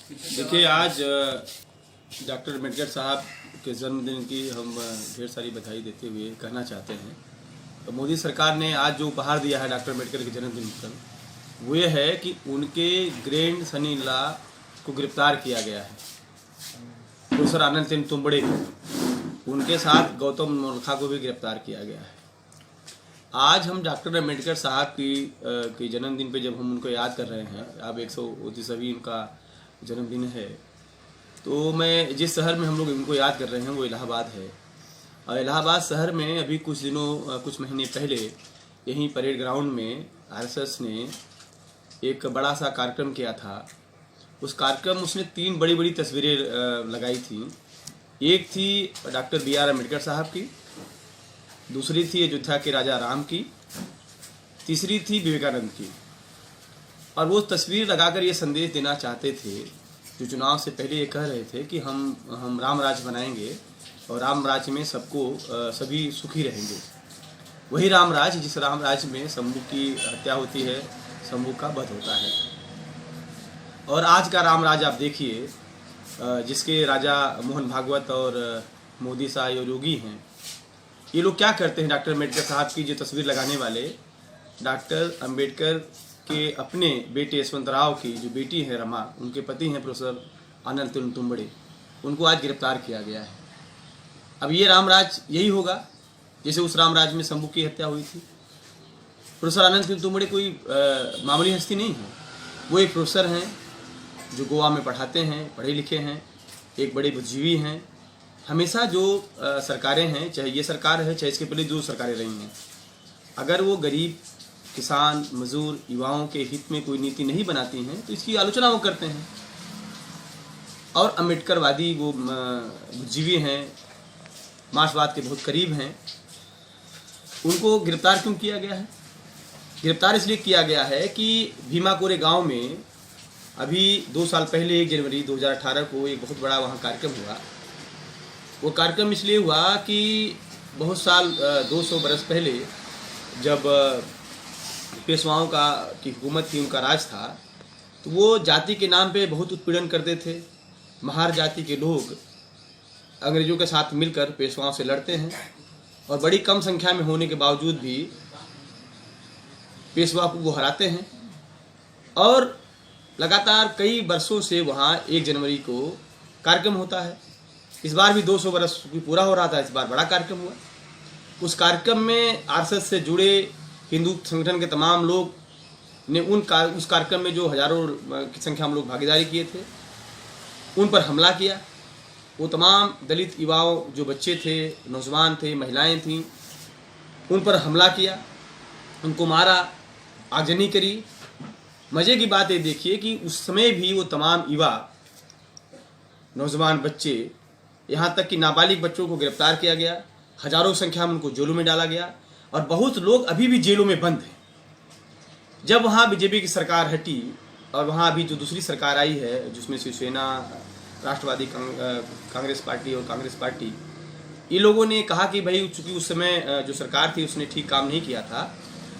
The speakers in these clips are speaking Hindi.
देखिए, आज डॉक्टर अम्बेडकर साहब के जन्मदिन की हम ढेर सारी बधाई देते हुए कहना चाहते हैं। तो मोदी सरकार ने आज जो उपहार दिया है डॉक्टर अम्बेडकर के जन्मदिन पर, वो ये है कि उनके ग्रैंड सन इन लॉ को गिरफ्तार किया गया है, प्रोफेसर आनंद तुंबड़े को। उनके साथ गौतम नवलखा को भी गिरफ्तार किया गया है। आज हम डॉक्टर अम्बेडकर साहब की जन्मदिन पे जब हम उनको याद कर रहे हैं, अब 129वीं उनका जन्मदिन है, तो मैं जिस शहर में हम लोग इनको याद कर रहे हैं वो इलाहाबाद है। और इलाहाबाद शहर में अभी कुछ महीने पहले यहीं परेड ग्राउंड में आरएसएस ने एक बड़ा सा कार्यक्रम किया था। उस कार्यक्रम उसने 3 बड़ी बड़ी तस्वीरें लगाई थी। एक थी डॉक्टर BR अम्बेडकर साहब की, दूसरी थी अयोध्या के राजा राम की, तीसरी थी विवेकानंद की। और वो तस्वीर लगाकर ये संदेश देना चाहते थे, जो चुनाव से पहले ये कह रहे थे कि हम राम राज्य बनाएंगे और राम राज्य में सभी सुखी रहेंगे। वही राम राज्य जिस राम राज्य में शंभू की हत्या होती है, शंभू का वध होता है। और आज का राम राज्य आप देखिए, जिसके राजा मोहन भागवत और मोदी शाह योगी हैं। ये लोग क्या करते हैं? डॉक्टर अम्बेडकर साहब की जो तस्वीर लगाने वाले, डॉक्टर अम्बेडकर के अपने बेटे यशवंतराव की जो बेटी है रमा, उनके पति हैं प्रोफेसर आनंद तुंबड़े, उनको आज गिरफ्तार किया गया है। अब ये रामराज यही होगा जैसे उस रामराज में शंभू की हत्या हुई थी। प्रोफेसर आनंद तुंबड़े कोई मामूली हस्ती नहीं है। वो एक प्रोफेसर हैं जो गोवा में पढ़ाते हैं, पढ़े लिखे हैं, एक बड़े बुद्धिजीवी हैं। हमेशा जो सरकारें हैं, चाहे ये सरकार है चाहे इसके पहले जो सरकारें रही हैं, अगर वो गरीब, किसान, मजदूर, युवाओं के हित में कोई नीति नहीं बनाती हैं तो इसकी आलोचना वो करते हैं। और अम्बेडकरवादी वो बुद्धिजीवी हैं, मार्क्सवाद के बहुत करीब हैं। उनको गिरफ्तार क्यों किया गया है? गिरफ्तार इसलिए किया गया है कि भीमाकोरे गांव में अभी 2 साल पहले 1 जनवरी 2018 को एक बहुत बड़ा वहाँ कार्यक्रम हुआ। वो कार्यक्रम इसलिए हुआ कि बहुत साल 200 बरस पहले जब पेशवाओं की हुकूमत थी, उनका राज था, तो वो जाति के नाम पे बहुत उत्पीड़न करते थे। महार जाति के लोग अंग्रेजों के साथ मिलकर पेशवाओं से लड़ते हैं और बड़ी कम संख्या में होने के बावजूद भी पेशवा को वो हराते हैं। और लगातार कई वर्षों से वहाँ 1 जनवरी को कार्यक्रम होता है। इस बार भी 200 वर्ष पूरा हो रहा था, इस बार बड़ा कार्यक्रम हुआ। उस कार्यक्रम में आरएसएस से जुड़े हिंदू संगठन के तमाम लोग ने उस कार्यक्रम में जो हजारों की संख्या में लोग भागीदारी किए थे, उन पर हमला किया। वो तमाम दलित युवाओं, जो बच्चे थे, नौजवान थे, महिलाएं थीं, उन पर हमला किया, उनको मारा, आगजनी करी। मज़े की बात ये देखिए कि उस समय भी वो तमाम युवा, नौजवान बच्चे, यहाँ तक कि नाबालिग बच्चों को गिरफ्तार किया गया, हजारों संख्या में उनको जेलों में डाला गया और बहुत लोग अभी भी जेलों में बंद हैं। जब वहाँ बीजेपी की सरकार हटी और वहाँ अभी जो दूसरी सरकार आई है, जिसमें शिवसेना, राष्ट्रवादी कांग्रेस पार्टी और कांग्रेस पार्टी, ये लोगों ने कहा कि भाई चूँकि उस समय जो सरकार थी उसने ठीक काम नहीं किया था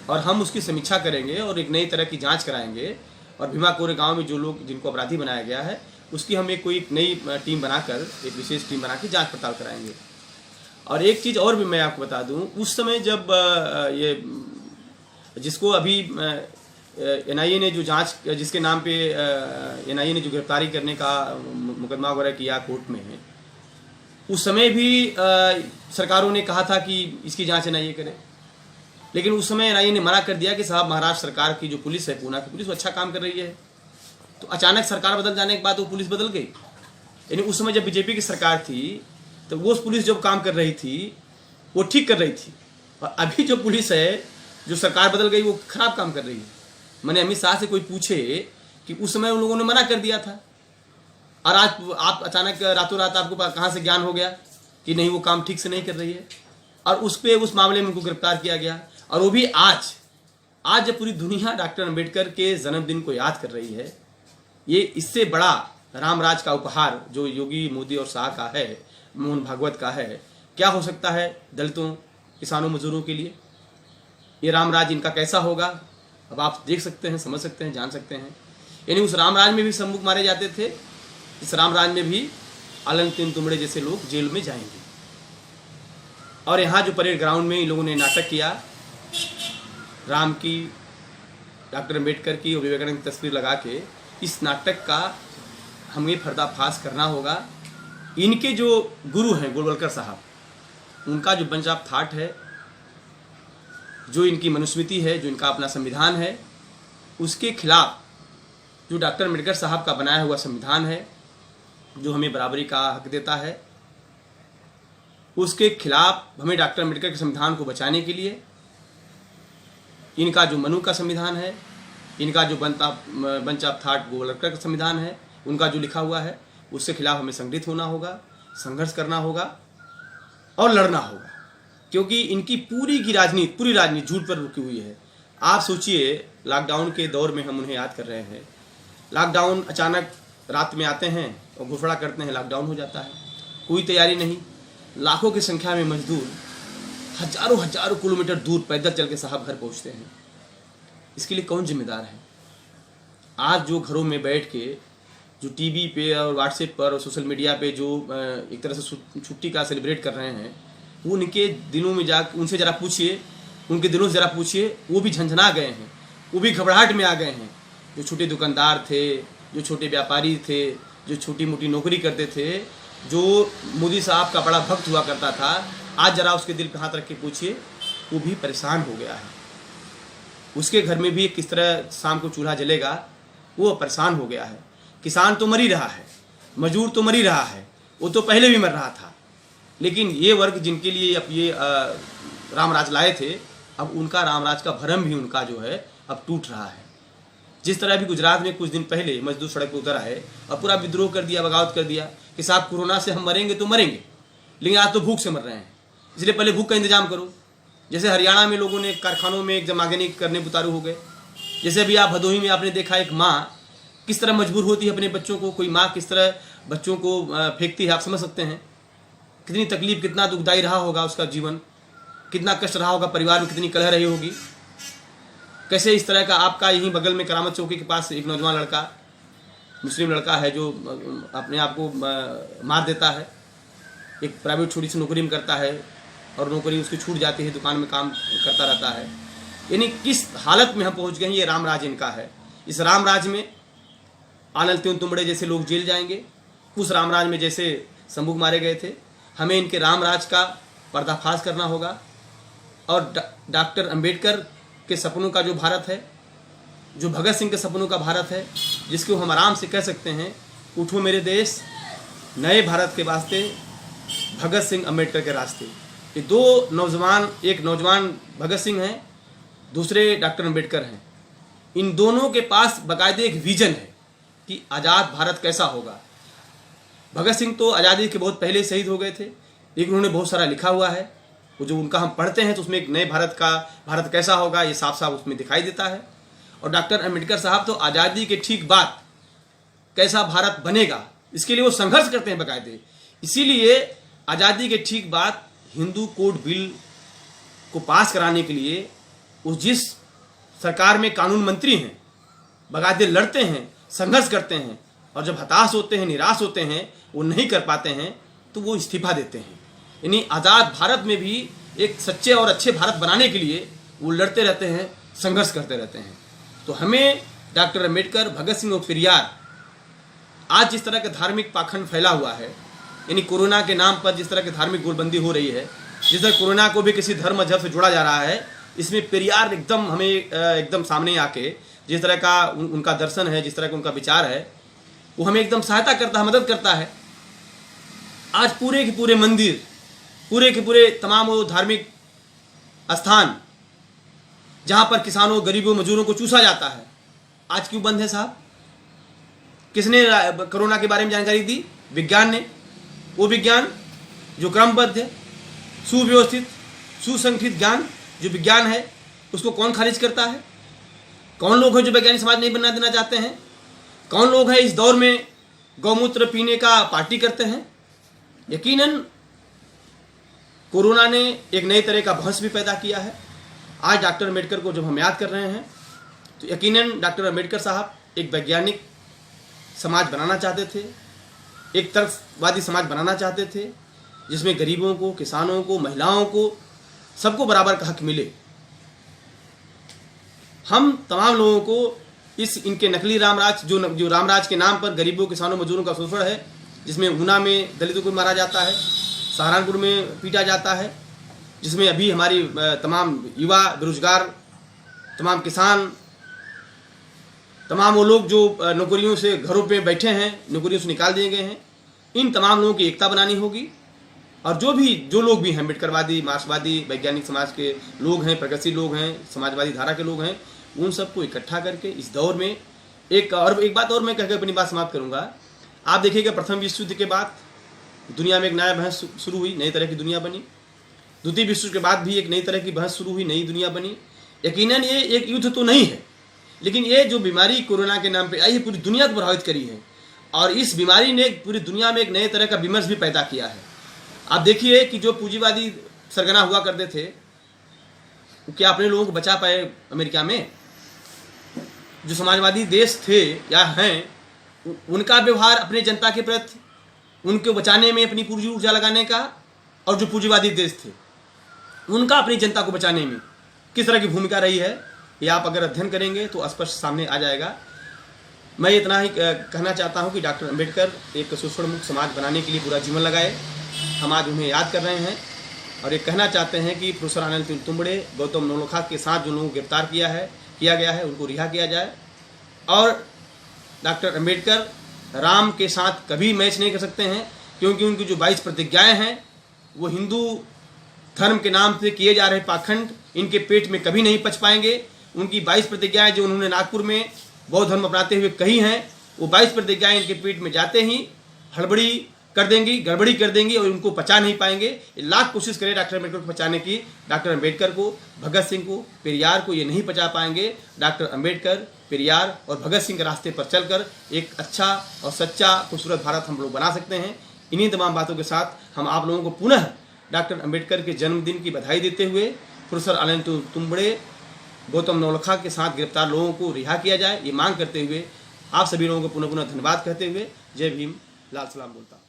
और हम उसकी समीक्षा करेंगे और एक नई तरह की जांच कराएंगे और भीमाकोरे गांव में जो लोग जिनको अपराधी बनाया गया है उसकी हम कोई नई टीम बनाकर, एक विशेष टीम बना के जाँच पड़ताल कराएंगे। और एक चीज़ और भी मैं आपको बता दूं, उस समय जब ये जिसको अभी एनआईए ने जो जांच, जिसके नाम पे एनआईए ने जो गिरफ्तारी करने का मुकदमा वगैरह किया कोर्ट में, उस समय भी सरकारों ने कहा था कि इसकी जांच एनआईए करे। लेकिन उस समय एनआईए ने मना कर दिया कि साहब, महाराष्ट्र सरकार की जो पुलिस है, पूना की पुलिस, वो अच्छा काम कर रही है। तो अचानक सरकार बदल जाने के बाद वो पुलिस बदल गई। यानी उस समय जब बीजेपी की सरकार थी तो वो पुलिस जो काम कर रही थी वो ठीक कर रही थी, और अभी जो पुलिस है, जो सरकार बदल गई, वो खराब काम कर रही है। मैंने अमित शाह से कोई पूछे कि उस समय उन लोगों ने मना कर दिया था और आज आप अचानक रातों रात आपको कहाँ से ज्ञान हो गया कि नहीं, वो काम ठीक से नहीं कर रही है, और उस मामले में उनको गिरफ्तार किया गया। और वो भी आज जब पूरी दुनिया डॉक्टर अम्बेडकर के जन्मदिन को याद कर रही है। ये इससे बड़ा रामराज का उपहार जो योगी, मोदी और शाह का है, मोहन भागवत का है, क्या हो सकता है दलितों, किसानों, मजदूरों के लिए? ये रामराज इनका कैसा होगा? अब आप देख सकते हैं, समझ सकते हैं, जान सकते हैं। यानी उस रामराज में भी सम्मुख मारे जाते थे इस रामराज में भी आनंद तीन तुमड़े जैसे लोग जेल में जाएंगे। और यहाँ जो परेड ग्राउंड में इन लोगों ने नाटक किया, राम की, डॉक्टर अम्बेडकर की और विवेकानंद की तस्वीर लगा के, इस नाटक का हमें पर्दाफाश करना होगा। इनके जो गुरु हैं गोलवलकर साहब, उनका जो बंच ऑफ थॉट है, जो इनकी मनुस्मृति है, जो इनका अपना संविधान है, उसके खिलाफ जो डॉक्टर अम्बेडकर साहब का बनाया हुआ संविधान है, जो हमें बराबरी का हक देता है, उसके खिलाफ हमें डॉक्टर अम्बेडकर के संविधान को बचाने के लिए इनका जो मनु का संविधान है, इनका जो बंच ऑफ थॉट गोलवलकर का संविधान है, उनका जो लिखा हुआ है, उसके खिलाफ हमें संगठित होना होगा, संघर्ष करना होगा और लड़ना होगा। क्योंकि इनकी पूरी राजनीति झूठ पर रुकी हुई है। आप सोचिए, लॉकडाउन के दौर में हम उन्हें याद कर रहे हैं। लॉकडाउन अचानक रात में आते हैं और घोषणा करते हैं, लॉकडाउन हो जाता है, कोई तैयारी नहीं। लाखों की संख्या में मजदूर हजारों किलोमीटर दूर पैदल चल के साहब घर पहुंचते हैं। इसके लिए कौन जिम्मेदार है? आज जो घरों में बैठ के जो टीवी पे और व्हाट्सएप पर और सोशल मीडिया पे जो एक तरह से छुट्टी का सेलिब्रेट कर रहे हैं, वो उनके दिलों में उनसे ज़रा पूछिए, उनके दिलों से ज़रा पूछिए, वो भी झंझना गए हैं, वो भी घबराहट में आ गए हैं। जो छोटे दुकानदार थे, जो छोटे व्यापारी थे, जो छोटी मोटी नौकरी करते थे, जो मोदी साहब का बड़ा भक्त हुआ करता था, आज ज़रा उसके दिल पे हाथ रख के पूछिए, वो भी परेशान हो गया है। उसके घर में भी किस तरह शाम को चूल्हा जलेगा, वो परेशान हो गया है। किसान तो मर ही रहा है, मजदूर तो मर ही रहा है, वो तो पहले भी मर रहा था। लेकिन ये वर्ग जिनके लिए अब ये रामराज लाए थे, अब उनका रामराज का भरम भी उनका जो है अब टूट रहा है। जिस तरह भी गुजरात में कुछ दिन पहले मजदूर सड़क पर उतर आए और पूरा विद्रोह कर दिया, बगावत कर दिया कि साहब कोरोना से हम मरेंगे तो मरेंगे, लेकिन आज तो भूख से मर रहे हैं, इसलिए पहले भूख का इंतजाम करो। जैसे हरियाणा में लोगों ने कारखानों में एकदम आगे नहीं करने उतारू हो गए। जैसे अभी आप भदोही में आपने देखा, एक माँ किस तरह मजबूर होती है अपने बच्चों को, कोई माँ किस तरह बच्चों को फेंकती है, आप समझ सकते हैं। कितनी तकलीफ, कितना दुखदायी रहा होगा उसका जीवन, कितना कष्ट रहा होगा, परिवार में कितनी कलह रही होगी। कैसे इस तरह का आपका यहीं बगल में करामत चौकी के पास एक नौजवान लड़का, मुस्लिम लड़का है, जो अपने आप को मार देता है। एक प्राइवेट छोटी सी नौकरी में करता है और नौकरी उसकी छूट जाती है, दुकान में काम करता रहता है। यानी किस हालत में हम पहुंच गए हैं, ये रामराज इनका है। इस रामराज में आनल तीन तुमड़े जैसे लोग जेल जाएंगे, उस रामराज में जैसे संबुक मारे गए थे। हमें इनके रामराज का पर्दाफाश करना होगा और डॉक्टर अम्बेडकर के सपनों का जो भारत है, जो भगत सिंह के सपनों का भारत है, जिसको हम आराम से कह सकते हैं, उठो मेरे देश, नए भारत के वास्ते, भगत सिंह अम्बेडकर के रास्ते। ये दो नौजवान, एक नौजवान भगत सिंह हैं, दूसरे डॉक्टर अम्बेडकर हैं। इन दोनों के पास बाकायदे एक विजन है कि आज़ाद भारत कैसा होगा। भगत सिंह तो आज़ादी के बहुत पहले शहीद हो गए थे, लेकिन उन्होंने बहुत सारा लिखा हुआ है, वो जो उनका हम पढ़ते हैं तो उसमें एक नए भारत कैसा होगा ये साफ साफ उसमें दिखाई देता है। और डॉक्टर अम्बेडकर साहब तो आज़ादी के ठीक बाद कैसा भारत बनेगा, इसके लिए वो संघर्ष करते हैं बाकायदे। इसीलिए आज़ादी के ठीक बाद हिंदू कोड बिल को पास कराने के लिए उस जिस सरकार में कानून मंत्री हैं, बाकायदे लड़ते हैं, संघर्ष करते हैं, और जब हताश होते हैं, निराश होते हैं, वो नहीं कर पाते हैं तो वो इस्तीफा देते हैं। यानी आज़ाद भारत में भी एक सच्चे और अच्छे भारत बनाने के लिए वो लड़ते रहते हैं, संघर्ष करते रहते हैं। तो हमें डॉक्टर अम्बेडकर, भगत सिंह और पेरियार, आज जिस तरह का धार्मिक पाखंड फैला हुआ है, यानी कोरोना के नाम पर जिस तरह की धार्मिक गोलबंदी हो रही है, जिस तरह कोरोना को भी किसी धर्म मजहब से जोड़ा जा रहा है, इसमें पेरियार एकदम हमें एकदम सामने आके जिस तरह का उनका दर्शन है, जिस तरह का उनका विचार है, वो हमें एकदम सहायता करता है, मदद करता है। आज पूरे के पूरे मंदिर, पूरे के पूरे तमाम वो धार्मिक स्थान जहाँ पर किसानों, गरीबों, मजदूरों को चूसा जाता है, आज क्यों बंद है साहब? किसने कोरोना के बारे में जानकारी दी? विज्ञान ने। वो विज्ञान जो क्रमबद्ध है, सुव्यवस्थित, सुसंगठित ज्ञान जो विज्ञान है, उसको कौन खारिज करता है? कौन लोग हैं जो वैज्ञानिक समाज नहीं बनना देना चाहते हैं? कौन लोग हैं इस दौर में गौमूत्र पीने का पार्टी करते हैं? यकीनन कोरोना ने एक नए तरह का बहस भी पैदा किया है। आज डॉक्टर अम्बेडकर को जब हम याद कर रहे हैं तो यकीनन डॉक्टर अम्बेडकर साहब एक वैज्ञानिक समाज बनाना चाहते थे, एक तरफवादी समाज बनाना चाहते थे, जिसमें गरीबों को, किसानों को, महिलाओं को, सबको बराबर का हक मिले। हम तमाम लोगों को इस इनके नकली रामराज, जो रामराज के नाम पर गरीबों, किसानों, मजदूरों का शोषण है, जिसमें ऊना में दलितों को मारा जाता है, सहारनपुर में पीटा जाता है, जिसमें अभी हमारी तमाम युवा बेरोजगार, तमाम किसान, तमाम वो लोग जो नौकरियों से घरों पे बैठे हैं, नौकरियों से निकाल दिए गए हैं, इन तमाम लोगों की एकता बनानी होगी। और जो लोग भी हैं, अम्बेडकरवादी, मार्क्सवादी, वैज्ञानिक समाज के लोग हैं, प्रगतिशील लोग हैं, समाजवादी धारा के लोग हैं, उन सबको इकट्ठा करके इस दौर में एक बात और मैं कहकर अपनी बात समाप्त करूंगा। आप देखिएगा, प्रथम विश्व युद्ध के बाद दुनिया में एक नया बहस शुरू हुई, नई तरह की दुनिया बनी। द्वितीय विश्व के बाद भी एक नई तरह की बहस शुरू हुई, नई दुनिया बनी। यकीनन ये एक युद्ध तो नहीं है, लेकिन ये जो बीमारी कोरोना के नाम पे आई है, पूरी दुनिया को प्रभावित करी है, और इस बीमारी ने पूरी दुनिया में एक नए तरह का विमर्श भी पैदा किया है। आप देखिए कि जो पूंजीवादी सरगना हुआ करते थे, क्या अपने लोगों को बचा पाए? अमेरिका में जो समाजवादी देश थे या हैं, उनका व्यवहार अपने जनता के प्रति, उनको बचाने में अपनी पूरी ऊर्जा लगाने का, और जो पूंजीवादी देश थे उनका अपनी जनता को बचाने में किस तरह की भूमिका रही है, ये आप अगर अध्ययन करेंगे तो स्पष्ट सामने आ जाएगा। मैं इतना ही कहना चाहता हूँ कि डॉक्टर अम्बेडकर एक शोषण मुक्त समाज बनाने के लिए पूरा जीवन लगाए। हम आज उन्हें याद कर रहे हैं और ये कहना चाहते हैं कि प्रोफेसर अनिल तुम्बड़े, गौतम नवलखा के साथ जो लोगों को गिरफ्तार किया गया है, उनको रिहा किया जाए। और डॉक्टर अम्बेडकर राम के साथ कभी मैच नहीं कर सकते हैं, क्योंकि उनकी जो 22 प्रतिज्ञाएं हैं वो हिंदू धर्म के नाम से किए जा रहे पाखंड इनके पेट में कभी नहीं पच पाएंगे। उनकी 22 प्रतिज्ञाएं जो उन्होंने नागपुर में बौद्ध धर्म अपनाते हुए कही हैं, वो 22 प्रतिज्ञाएं इनके पेट में जाते ही गड़बड़ी कर देंगी और उनको पचा नहीं पाएंगे। लाख कोशिश करें डॉक्टर अम्बेडकर को पचाने की, डॉक्टर अम्बेडकर को, भगत सिंह को, पेरियार को ये नहीं पचा पाएंगे। डॉक्टर अम्बेडकर, पेरियार और भगत सिंह के रास्ते पर चलकर एक अच्छा और सच्चा खूबसूरत भारत हम लोग बना सकते हैं। इन्हीं तमाम बातों के साथ हम आप लोगों को पुनः डॉक्टर अम्बेडकर के जन्मदिन की बधाई देते हुए प्रोफेसर अनिल तुम्बड़े, गौतम नवलखा के साथ गिरफ्तार लोगों को रिहा किया जाए, ये मांग करते हुए आप सभी लोगों को पुनः धन्यवाद कहते हुए जय भीम, लाल सलाम बोलता हूँ।